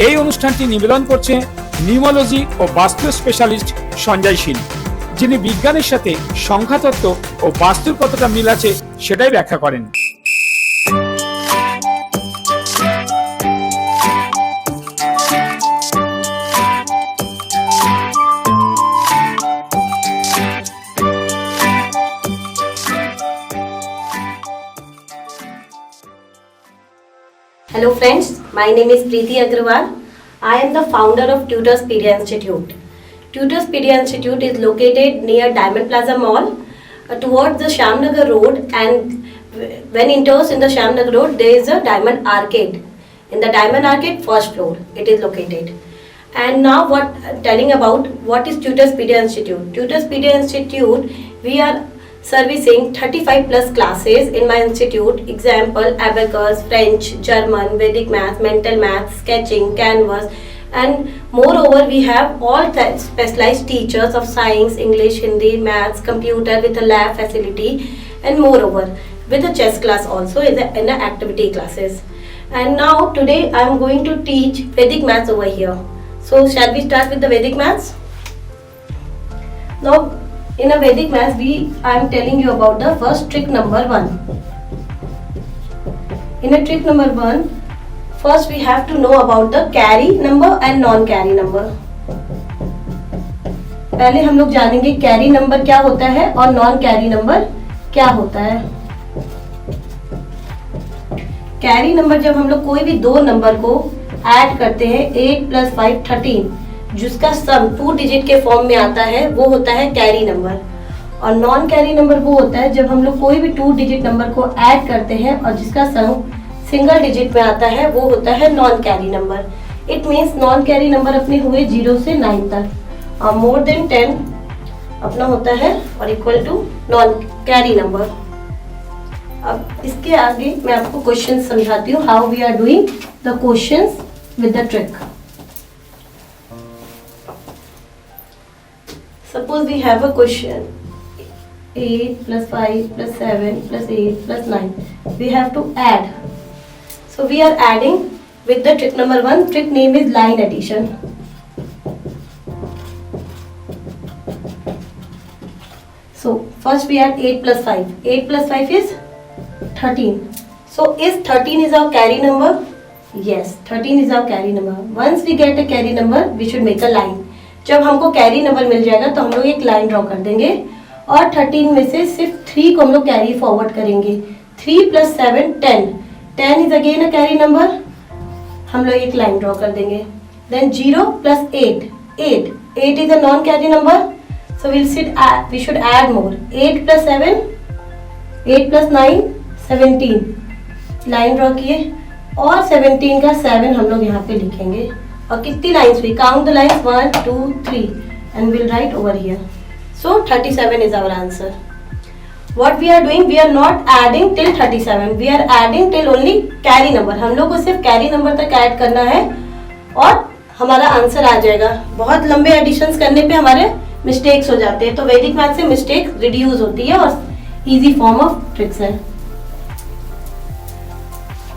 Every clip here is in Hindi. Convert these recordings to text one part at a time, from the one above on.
এই অনুষ্ঠানটি নিবেদন করছে নিউমোলজি ও বাস্তু স্পেশালিস্ট সঞ্জয় শীল, যিনি বিজ্ঞানের সাথে সংখ্যাতত্ত্ব ও বাস্তুর কতটা মিল আছে সেটাই ব্যাখ্যা করেন। Hello friends, my name is Preeti Agrawal. I am the founder of Tutorspedia Institute. Tutorspedia Institute is located near Diamond Plaza Mall towards the Shamnagar Road, and when enters in the Shamnagar Road there is a Diamond Arcade. In the Diamond Arcade first floor it is located. And now telling about what is Tutorspedia Institute. Tutorspedia Institute, we are servicing 35 plus classes in my institute. Example, abacus, French, German, Vedic math, mental math, sketching, canvas, and moreover we have all specialized teachers of science, English, Hindi, maths, computer with a lab facility, and moreover with a chess class also in the activity classes. And now today I am going to teach Vedic maths over here. So shall we start with the Vedic maths? Now in a Vedic maths, I am telling you about the first trick number 1. In a trick number 1, first we have to know about the carry number and non-carry number. पहले हम लोग जानेंगे कैरी नंबर क्या होता है और नॉन कैरी नंबर क्या होता है। कैरी नंबर जब हम लोग कोई भी दो नंबर को ऐड करते हैं 8 + 5 13, जिसका सम 2 डिजिट के फॉर्म में आता है वो होता है कैरी नंबर। और नॉन कैरी नंबर वो होता है जब हम लोग कोई भी 2 डिजिट नंबर को ऐड करते हैं और जिसका सम सिंगल डिजिट में आता है वो होता है non carry number. It means non carry number अपने हुए 0 से 9 तक, और मोर देन 10 अपना होता है और equal to non carry number. अब इसके आगे मैं आपको क्वेश्चन समझाती हूँ, how we are doing the questions with the trick. Suppose we have a question 8 + 5 + 7 + 8 + 9. We have to add. So we are adding with the trick number 1. Trick name is line addition. So first we add 8 + 5. 8 + 5 is 13. So is 13 is our carry number? Yes, 13 is our carry number. Once we get a carry number, we should make a line. जब हमको कैरी नंबर मिल जाएगा तो हम लोग एक लाइन ड्रॉ कर देंगे और 13 में से सिर्फ 3 को हम लोग कैरी फॉरवर्ड करेंगे। 3 + 7 10, 10 is again a carry number, हम लोग एक लाइन ड्रॉ कर देंगे। Then 0 + 8 8, 8 is a non carry number, so we should add more. 8 + 7 8 + 9 17, line draw किए और 17 का 7 हम लोग यहाँ पे लिखेंगे। और कितनी लाइन्स हुई, count the lines 1 2 3 and will write over here. So 37 is our answer. What we are doing, we are not adding till 37, we are adding till only carry number. हम लोग को सिर्फ कैरी नंबर तक ऐड करना है और हमारा आंसर आ जाएगा। बहुत लंबे एडिशंस करने पे हमारे मिस्टेक्स हो जाते हैं, तो वैदिक मैथ से मिस्टेक रिड्यूस होती है और इजी फॉर्म ऑफ ट्रिक्स है।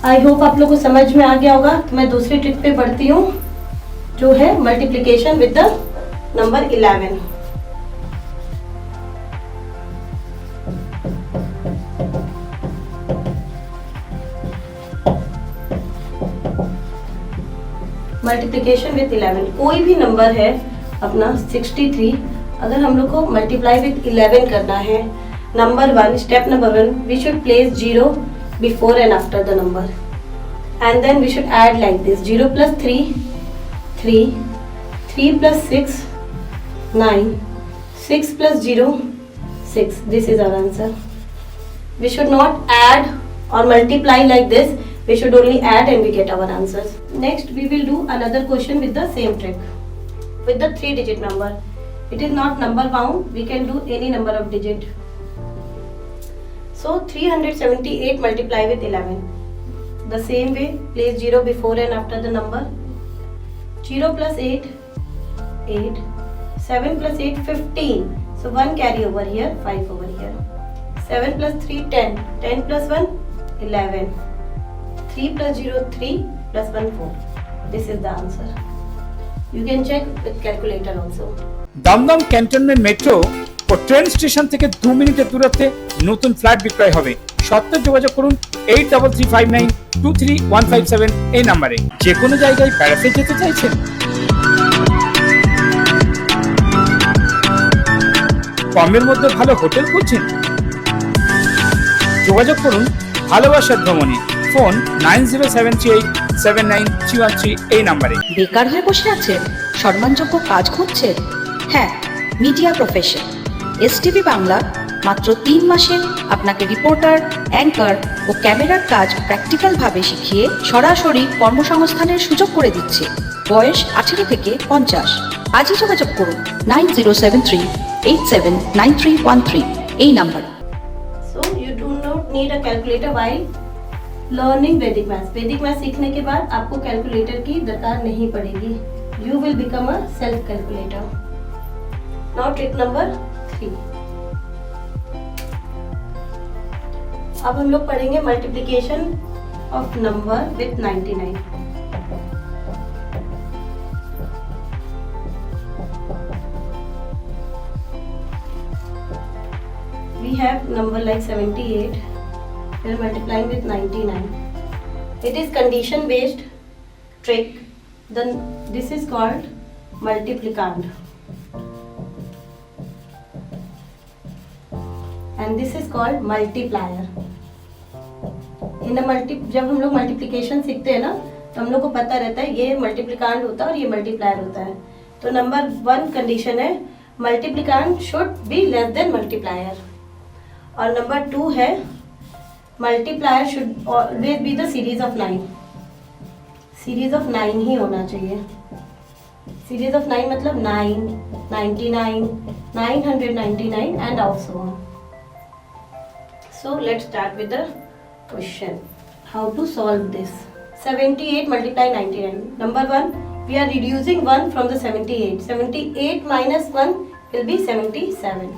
आई होप आप लोग को समझ में आ गया होगा। तो मैं दूसरी ट्रिक पे बढ़ती हूँ जो है multiplication with the number 11। Multiplication with 11, कोई भी नंबर है अपना 63, अगर हम लोग को मल्टीप्लाई विद 11 करना है, number 1, step number 1, we should place 0 before and after the number, and then we should add like this 0 + 3 3, 3 + 6 9, 6 + 0 6. This is our answer. We should not add or multiply like this. We should only add and we get our answers. Next we will do another question with the same trick with the 3-digit number. It is not number bound. We can do any number of digit. So 378 multiply with 11. The same way, place 0 before and after the number. 0 + 8 8, 7 + 8 15, so 1 carry over here, 5 over here. 7 + 3 10, 10 + 1 11, 3 + 0 3 + 1 4. This is the answer. You can check with calculator also. Dum Dum cantonment metro ও ট্রেন স্টেশন থেকে 2 মিনিটের দূরত্বে নতুন ফ্ল্যাট বিক্রয় হবে। সত্ত্বর যোগাযোগ করুন 8335923157 এই নম্বরে। যে কোনো জায়গায় বেড়াতে যেতে চাইছেন? কমের মধ্যে ভালো হোটেল খুঁজছেন? যোগাযোগ করুন ভালোবাসার ভ্রমণে। ফোন 9073879313 এই নম্বরে। বেকার হয়ে বসে আছেন, সম্মানযোগ্য কাজ খুঁজছেন? হ্যাঁ, মিডিয়া প্রফেশন এসটিভি বাংলা মাত্র 3 মাসে আপনাকে রিপোর্টার, অ্যাঙ্কার ও ক্যামেরার কাজ প্র্যাকটিক্যালভাবে শিখিয়ে সরাসরি কর্মসংস্থানের সুযোগ করে দিচ্ছে। বয়স 18 থেকে 50। আজই যোগাযোগ করুন 9073879313 এই নাম্বারে। So you do not need a calculator while learning Vedic Maths. Vedic Maths सीखने के बाद आपको कैलकुलेटर की दरकार नहीं पड़ेगी. You will become a self calculator. Now trick number 3. अब हम लोग पढ़ेंगे multiplication of number with 99. We have number like 78. We are multiplying with 99. It is condition based trick. Then this is called multiplicand. And this is called multiplier. जब हम लोग मल्टीप्लिकेशन सीखते हैं ना, तो हम लोग को पता रहता है ये मल्टीप्लिकांड होता है और ये मल्टीप्लायर होता है। तो नंबर 1 कंडीशन है multiplicand should be less than multiplier, और नंबर 2 है multiplier should always be the series of 9। Series of 9 ही होना चाहिए। सीरीज ऑफ 9 मतलब 9, 99, 999 and also on. So let's start with the question. How to solve this? 78 multiply 99. Number 1, we are reducing 1 from the 78. 78 minus 1 will be 77.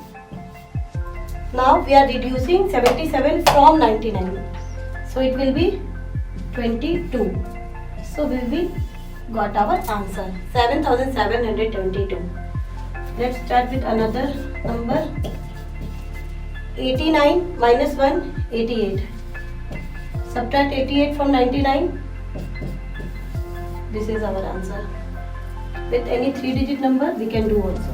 Now we are reducing 77 from 99. So it will be 22. So we will got our answer 7722. Let's start with another number. 89 minus 1, 88. Subtract 88 from 99. This is our answer. With any 3-digit number we can do also.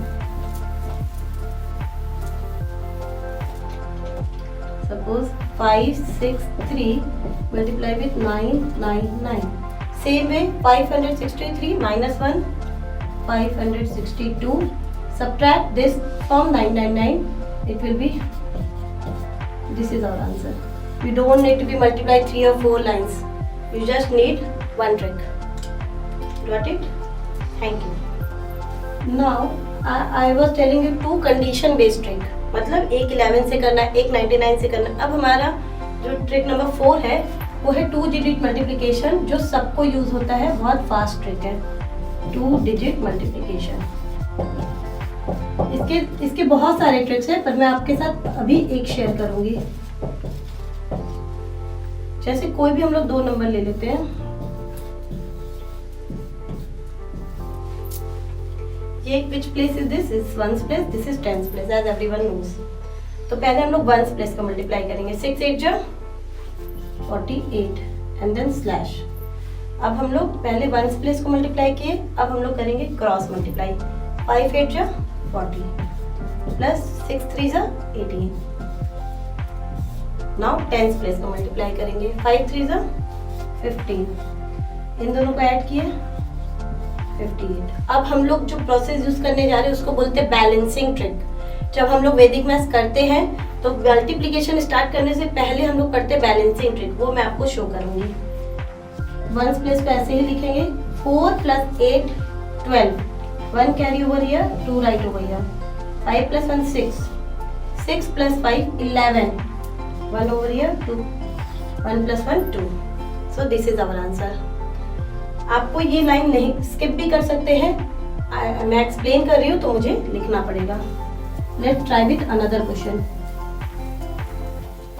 Suppose 563 multiply with 999. Same way 563 minus 1, 562. Subtract this from 999. It will be, this is our answer. You don't need to be multiply 3 or 4 lines. You just need one trick. Got it? Thank you. Now I was telling you 2 condition based trick. मतलब एक 11 से करना, एक 99 से करना। अब हमारा जो ट्रिक नंबर 4 है वो है 2 डिजिट मल्टीप्लिकेशन, जो सबको यूज होता है। बहुत फास्ट ट्रिक है 2 डिजिट मल्टीप्लिकेशन। इसके बहुत सारे ट्रिक्स हैं, पर मैं आपके साथ अभी एक शेयर करूंगी। जैसे कोई भी हम लोग 2 नंबर ले लेते हैं। ये which place is this? Is ones place, this is tens place, as everyone knows. तो पहले हम लोग ones place का मल्टीप्लाई करेंगे। 6 8 जा 48 and then slash। अब हम लोग पहले ones place को मल्टीप्लाई किए, अब हम लोग करेंगे क्रॉस मल्टीप्लाई। 5 8 जा 40 प्लस 6 3 जा 18। नाउ टेंस प्लेस को मल्टीप्लाई करेंगे। 5 3 जा 15, इन दोनों को ऐड किए 58। अब हम लोग जो प्रोसेस यूज करने जा रहे हैं उसको बोलते हैं बैलेंसिंग ट्रिक। जब हम लोग वैदिक मैथ्स करते हैं तो मल्टीप्लिकेशन स्टार्ट करने से पहले हम लोग करते हैं बैलेंसिंग ट्रिक, वो मैं आपको शो करूंगी। वंस प्लेस को ऐसे ही लिखेंगे 4 + 8 12, 1 carry over here, 2 right over here. 5 + 1 6, 6 + 5 11, 1 over here 2, 1 + 1 2. So this is our answer. आपको ये लाइन नहीं स्किप भी कर सकते हैं, मैं एक्सप्लेन कर रही हूँ तो मुझे लिखना पड़ेगा। Let's try with another question.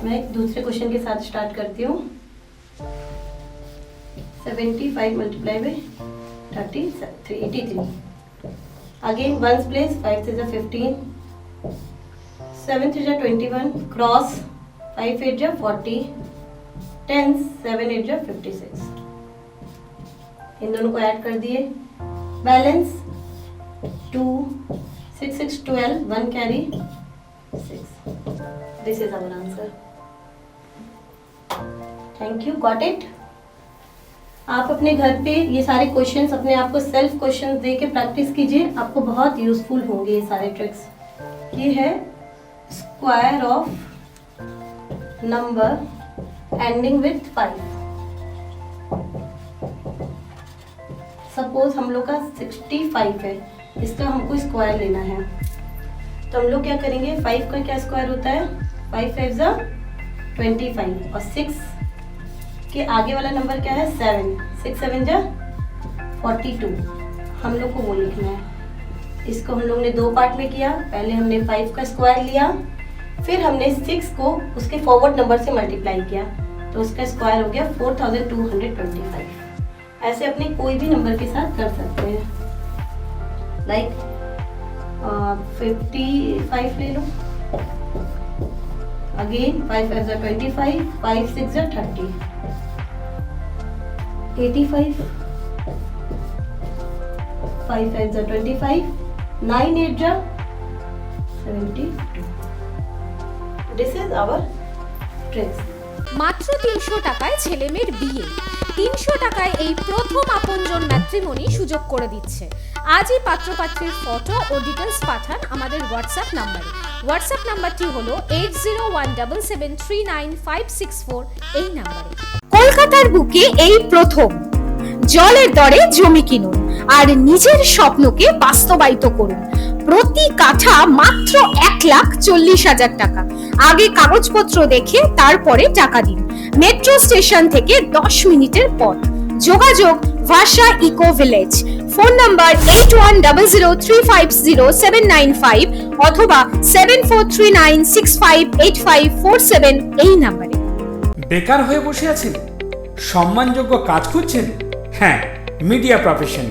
मैं एक दूसरे क्वेश्चन के साथ स्टार्ट करती हूँ। 75 multiplied by 83. Again, ones place, 5 is a 15, 7 is a 21, cross 5 is a 40, 10, 7 is a 56. इन दोनों को ऐड कर दिए, balance 2, 6, 6, 12, 1 carry 6. This is our answer. Thank you. Got it? आप अपने घर पे ये सारे क्वेश्चंस अपने आप को सेल्फ क्वेश्चंस दे के प्रैक्टिस कीजिए, आपको बहुत यूजफुल होंगे ये सारे ट्रिक्स। ये है square of number ending with 5। Suppose हम लोग का 65 है, इसका हमको स्क्वायर लेना है, तो हम लोग क्या करेंगे, 5 का क्या स्क्वायर होता है, 5 5 जा 25 और 6 के आगे वाला नंबर क्या है 7, 6 7 जा 42। हम लोग को वो लिखना है। इसको हम लोग ने दो पार्ट में किया, पहले हमने 5 का स्क्वायर लिया, फिर हमने 6 को उसके फॉरवर्ड नंबर से मल्टीप्लाई किया, तो उसका स्क्वायर हो गया 4225। ऐसे अपने कोई भी नंबर के साथ कर सकते हैं, लाइक 55 ले लो, अगेन 5 5 जा 25, 5 6 जा 30, 85, 5 5 जा 25, 9 8 जा 72. This is our tricks. মাত্র 300 টাকায় ছেলেমেয়ের বিয়ে, 300 টাকায় এই প্রথম আপনজন ম্যাট্রিমনি সুযোগ করে দিচ্ছে। আজই পাত্রপাত্রীর ফটো ও ডিটেলস পাঠান আমাদের হোয়াটসঅ্যাপ নাম্বারে। হোয়াটসঅ্যাপ নাম্বারটি হলো 8017739564 এই নাম্বারে। কলকাতার বুকে এই প্রথম জলের দরে জমি কিনুন আর নিজের স্বপ্নকে বাস্তবায়িত করুন। প্রতি কাঠা মাত্র 1,40,000 টাকা। আগে কাগজপত্র দেখে তারপরে টাকা দিন। মেট্রো স্টেশন থেকে 10 মিনিটের পথ। যোগাযোগ ভাষা ইকো ভিলেজ। ফোন নাম্বার 8100350795 অথবা 7439658547 এই নাম্বারে। বেকার হয়ে বসে আছেন, সম্মানযোগ্য কাজ খুঁজছেন? হ্যাঁ, মিডিয়া প্রফেশন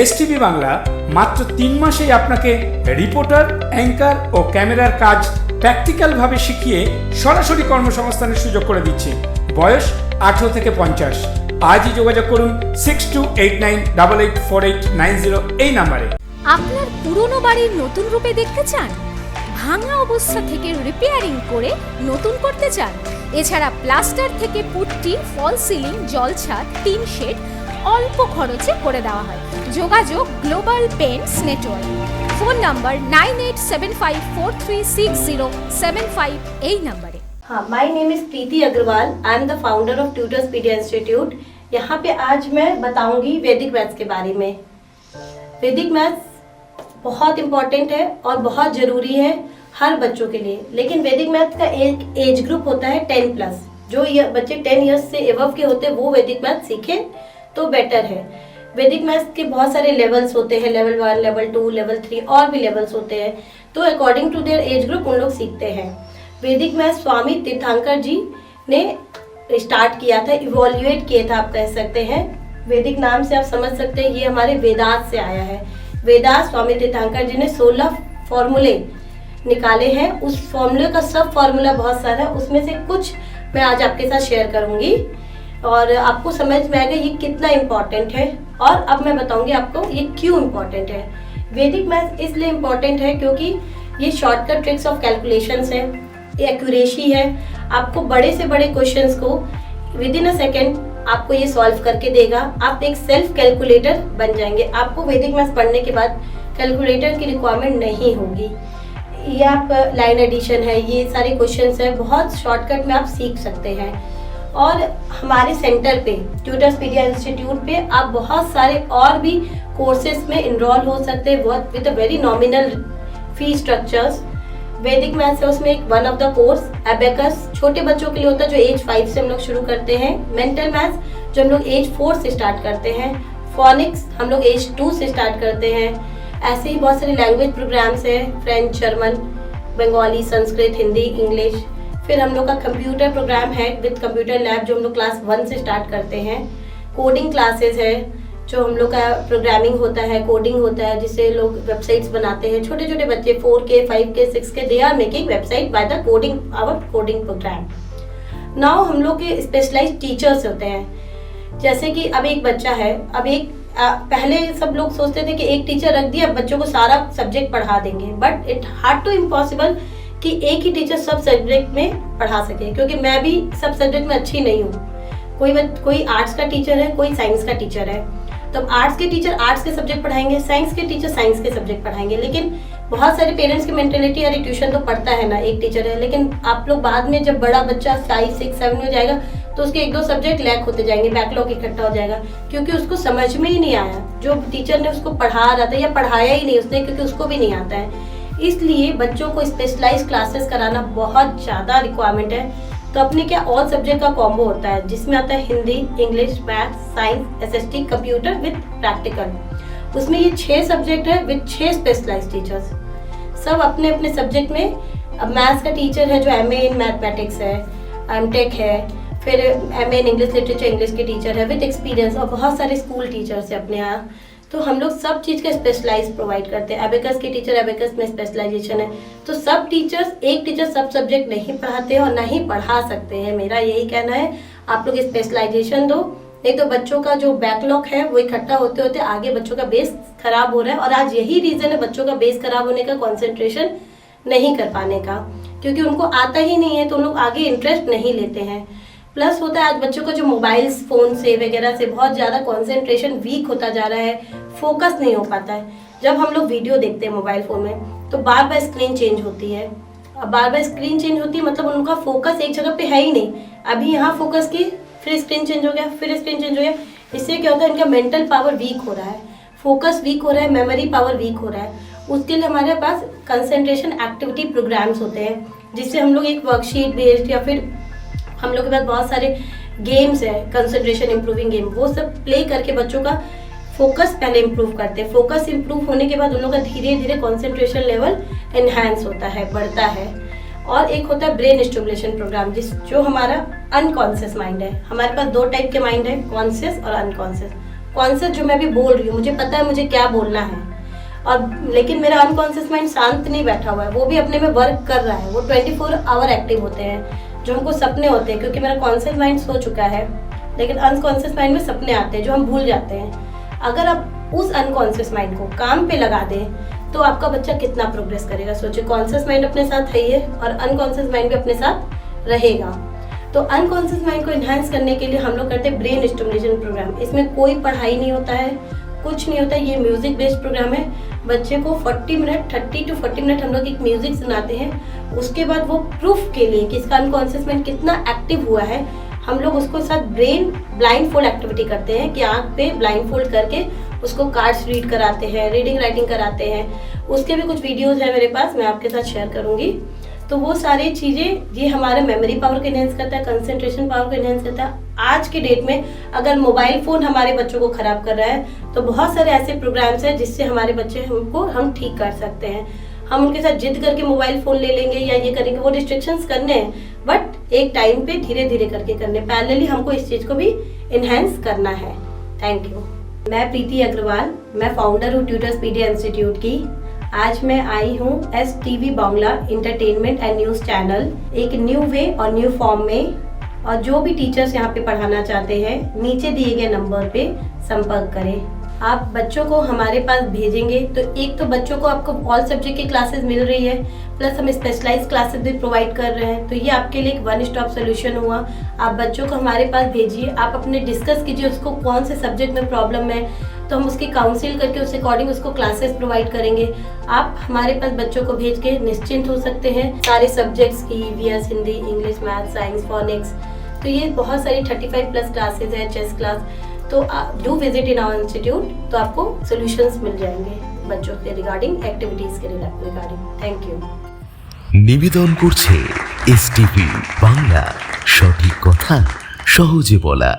এসটিভি বাংলা মাত্র 3 মাসেই আপনাকে রিপোর্টার, অ্যাঙ্কার ও ক্যামেরার কাজ প্র্যাকটিক্যালভাবে শিখিয়ে সরাসরি কর্মসংস্থানের সুযোগ করে দিচ্ছে। বয়স 18 থেকে 50। আজই যোগাযোগ করুন 6289884890 এই নাম্বারে। আপনার পুরনো বাড়ির নতুন রূপে দেখতে চান? ভাঙা অবস্থা থেকে রিপেয়ারিং করে নতুন করতে চান? এছাড়া প্লাস্টার থেকে পুট্টি, ফল সিলিং, জল ছাদ, টিন শেড অল্প খরচে করে দেওয়া হয়। যোগাযোগ global paints network. Phone number 9875436075 এই নাম্বারে। हाँ, my name is Preeti Agarwal. I am the founder of Tutorspedia institute. यहाँ पे आज मैं बताऊंगी वैदिक मैथ्स के बारे में। वैदिक मैथ्स बहुत इम्पोर्टेंट है और बहुत ज़रूरी है हर बच्चों के लिए। लेकिन वैदिक मैथ्स का एक एज ग्रुप होता है 10+। जो ये बच्चे 10 ईयर्स से एबव के होते हैं वो वैदिक मैथ्स सीखें तो बेटर है। वैदिक मैथ्स के बहुत सारे लेवल्स होते हैं, लेवल 1, लेवल 2, लेवल 3 और भी लेवल्स होते हैं, तो according to their age group उन लोग सीखते हैं। वैदिक मैथ्स स्वामी तीर्थंकर जी ने स्टार्ट किया था, इवोल्यूएट किया था, आप कह सकते हैं। वैदिक नाम से आप समझ सकते हैं ये हमारे वेदास से आया है। वेदास स्वामी तीर्थंकर जी ने 16 फॉर्मूले निकाले हैं। उस फॉर्मूले का सब फॉर्मूला बहुत सारा है, उसमें से कुछ मैं आज आपके साथ शेयर करूंगी और आपको समझ में आएगा ये कितना इम्पोर्टेंट है। और अब मैं बताऊंगी आपको ये क्यों इम्पोर्टेंट है। वैदिक मैथ्स इसलिए इम्पोर्टेंट है क्योंकि ये शॉर्टकट ट्रिक्स ऑफ कैलकुलेशंस है, एक्यूरेसी है। आपको बड़े से बड़े क्वेश्चंस को विद इन अ सेकेंड आपको ये सॉल्व करके देगा। आप एक सेल्फ कैलकुलेटर बन जाएंगे। आपको वैदिक मैथ्स पढ़ने के बाद कैलकुलेटर की रिक्वायरमेंट नहीं होगी। ये आप लाइन एडिशन है, ये सारे क्वेश्चंस है, बहुत शॉर्टकट में आप सीख सकते हैं। और हमारे सेंटर पे ट्यूटर्सपीडिया इंस्टीट्यूट पे आप बहुत सारे और भी कोर्सेज में इनरोल हो सकते हैं with a very nominal fee structures. वैदिक मैथ्स है उसमें एक one of the course abacus छोटे बच्चों के लिए होता है जो एज 5 से हम लोग शुरू करते हैं। मेंटल मैथ्स जो हम लोग एज 4 से स्टार्ट करते हैं। फोनिक्स हम लोग एज 2 से स्टार्ट करते हैं। ऐसे ही बहुत सारे लैंग्वेज प्रोग्राम्स हैं, French, German, Bengali, Sanskrit, Hindi, English. फिर हम लोग का कंप्यूटर प्रोग्राम है विद कंप्यूटर लैब जो हम लोग क्लास 1 से स्टार्ट करते हैं। कोडिंग क्लासेस है, जो हम लोग का प्रोग्रामिंग होता है, कोडिंग होता है, जिससे लोग वेबसाइट्स बनाते हैं। छोटे छोटे बच्चे 4K 5K 6K they are making website by the coding our coding program. Now हम लोग के स्पेशलाइज्ड टीचर्स होते हैं। जैसे कि अब एक बच्चा है, अब पहले सब लोग सोचते थे कि एक टीचर रख दिया बच्चों को सारा सब्जेक्ट पढ़ा देंगे, but it hard to impossible कि एक ही टीचर सब सब्जेक्ट में पढ़ा सके, क्योंकि मैं भी सब सब्जेक्ट में अच्छी नहीं हूँ। कोई आर्ट्स का टीचर है, कोई साइंस का टीचर है, तो आर्ट्स के टीचर आर्ट्स के सब्जेक्ट पढ़ाएंगे, साइंस के टीचर साइंस के सब्जेक्ट पढ़ाएंगे। लेकिन बहुत सारे पेरेंट्स की मेंटेलिटी, अरे ट्यूशन तो पढ़ता है ना, एक टीचर है। लेकिन आप लोग बाद में जब बड़ा बच्चा 5, 6, 7 में जाएगा तो उसके 1-2 सब्जेक्ट लैक होते जाएंगे, बैकलॉग इकट्ठा हो जाएगा, क्योंकि उसको समझ में ही नहीं आया जो टीचर ने उसको पढ़ा रहा था, या पढ़ाया ही नहीं उसने, क्योंकि उसको भी नहीं आता है। इसलिए बच्चों को स्पेशलाइज्ड क्लासेस कराना बहुत ज़्यादा रिक्वायरमेंट है। तो अपने क्या ऑल सब्जेक्ट का कॉम्बो होता है, जिसमें आता है Hindi, English, math, science, SST, computer with practical. उसमें ये 6 सब्जेक्ट है विद 6 स्पेशलाइज्ड टीचर्स, सब अपने अपने सब्जेक्ट में। अब मैथ्स का टीचर है जो MA इन मैथमेटिक्स है, MTech है, फिर MA in English literature, English के टीचर है विद एक्सपीरियंस, और बहुत सारे स्कूल टीचर्स है अपने यहाँ। तो हम लोग सब चीज़ का स्पेशलाइज प्रोवाइड करते हैं। एबेकस के टीचर, एबेकस में स्पेशलाइजेशन है। तो सब टीचर्स, एक टीचर सब सब्जेक्ट नहीं पढ़ाते हैं और ना ही पढ़ा सकते हैं। मेरा यही कहना है, आप लोग स्पेशलाइजेशन दो। एक तो बच्चों का जो बैकलॉग है वो इकट्ठा होते होते आगे बच्चों का बेस खराब हो रहा है, और आज यही रीज़न है बच्चों का बेस खराब होने का, कॉन्सेंट्रेशन नहीं कर पाने का, क्योंकि उनको आता ही नहीं है तो उन लोग आगे इंटरेस्ट नहीं लेते हैं। प्लस होता है आज बच्चों का जो मोबाइल्स फ़ोन से वगैरह से बहुत ज़्यादा कंसंट्रेशन वीक होता जा रहा है, फोकस नहीं हो पाता है। जब हम लोग वीडियो देखते हैं मोबाइल फ़ोन में तो बार बार स्क्रीन चेंज होती है। अब बार बार स्क्रीन चेंज होती है मतलब उनका फोकस एक जगह पे है ही नहीं। अभी यहाँ फोकस की, फिर स्क्रीन चेंज हो गया, फिर स्क्रीन चेंज हो गया। इससे क्या होता है, इनका मेंटल पावर वीक हो रहा है, फोकस वीक हो रहा है, मेमोरी पावर वीक हो रहा है। उसके लिए हमारे पास कंसंट्रेशन एक्टिविटी प्रोग्राम्स होते हैं, जिससे हम लोग एक वर्कशीट बेस्ड, या फिर हम लोग के पास बहुत सारे गेम्स है, कंसंट्रेशन इंप्रूविंग गेम, वो सब प्ले करके बच्चों का फोकस पहले इंप्रूव करते हैं। फोकस इंप्रूव होने के बाद उन लोगों का धीरे धीरे कंसंट्रेशन लेवल एनहांस होता है, बढ़ता है। और एक होता है ब्रेन स्टिमुलेशन प्रोग्राम, जो हमारा अनकॉन्शियस माइंड है। हमारे पास 2 टाइप के माइंड है, कॉन्शियस और अनकॉन्शियस। कॉन्शियस जो मैं अभी बोल रही हूँ, मुझे पता है मुझे क्या बोलना है, और लेकिन मेरा अनकॉन्शियस माइंड शांत नहीं बैठा हुआ है, वो भी अपने में वर्क कर रहा है। वो 24 आवर एक्टिव होते हैं। जो हमको सपने होते हैं, क्योंकि मेरा कॉन्शियस माइंड सो चुका है, लेकिन अनकॉन्शियस माइंड में सपने आते हैं जो हम भूल जाते हैं। अगर आप उस अनकॉन्शियस माइंड को काम पे लगा दें तो आपका बच्चा कितना प्रोग्रेस करेगा। सोचिए, कॉन्शियस माइंड अपने साथ है ही है और अनकॉन्शियस माइंड भी अपने साथ रहेगा। तो अनकॉन्शियस माइंड को इन्हांस करने के लिए हम लोग करते हैं ब्रेन स्टिमुलेशन प्रोग्राम। इसमें कोई पढ़ाई नहीं होता है, कुछ नहीं होता है, ये म्यूजिक बेस्ड प्रोग्राम है। बच्चे को 30 to 40 मिनट हम लोग एक म्यूजिक सुनाते हैं। उसके बाद वो प्रूफ के लिए कि इसका अनकॉन्शियस माइंड कितना एक्टिव हुआ है, हम लोग उसको साथ ब्रेन ब्लाइंड फोल्ड एक्टिविटी करते हैं कि आँख पे ब्लाइंड फोल्ड करके उसको कार्ड्स रीड कराते हैं, रीडिंग राइटिंग कराते हैं। उसके भी कुछ वीडियोस हैं मेरे पास, मैं आपके साथ शेयर करूंगी। तो वो सारी चीज़ें ये हमारे मेमोरी पावर को इनहेंस करता है, कंसंट्रेशन पावर को इनहेंस करता है। आज के डेट में अगर मोबाइल फ़ोन हमारे बच्चों को ख़राब कर रहा है तो बहुत सारे ऐसे प्रोग्राम्स हैं जिससे हमारे बच्चे हम ठीक कर सकते हैं। हम उनके साथ जिद करके मोबाइल फ़ोन ले लेंगे या ये करेंगे, वो रिस्ट्रिक्शंस करने हैं, बट एक टाइम पे धीरे धीरे करके करने। पैरेलली हमको इस चीज़ को भी इन्हेंस करना है। Thank you. मैं प्रीति अग्रवाल, मैं फाउंडर हूँ ट्यूटर्सपीडिया इंस्टीट्यूट की। आज मैं आई हूँ STV Bangla entertainment and news channel, एक न्यू वे और न्यू फॉर्म में। और जो भी टीचर्स यहाँ पे पढ़ाना चाहते हैं, नीचे दिए गए नंबर पे संपर्क करें। आप बच्चों को हमारे पास भेजेंगे तो एक तो बच्चों को आपको ऑल सब्जेक्ट की क्लासेस मिल रही है, प्लस हम स्पेशलाइज्ड क्लासेस भी प्रोवाइड कर रहे हैं। तो ये आपके लिए एक वन स्टॉप सोल्यूशन हुआ। आप बच्चों को हमारे पास भेजिए, आप अपने डिस्कस कीजिए उसको कौन से सब्जेक्ट में प्रॉब्लम है, तो हम उसकी काउंसिल करके उस अकॉर्डिंग उसको क्लासेस प्रोवाइड करेंगे। आप हमारे पास बच्चों को भेज के निश्चिंत हो सकते हैं सारे सब्जेक्ट्स की, EVS, Hindi, English, math, science, phonics. तो ये बहुत सारी 35+ क्लासेज है, चेस क्लास। तो do visit in our institute, तो आपको सॉल्यूशंस मिल जाएंगे बच्चों के रिगार्डिंग, एक्टिविटीज के रिगार्डिंग। Thank you. নিবেদন করছে STV বাংলা, সঠিক কথা সহজে বলা।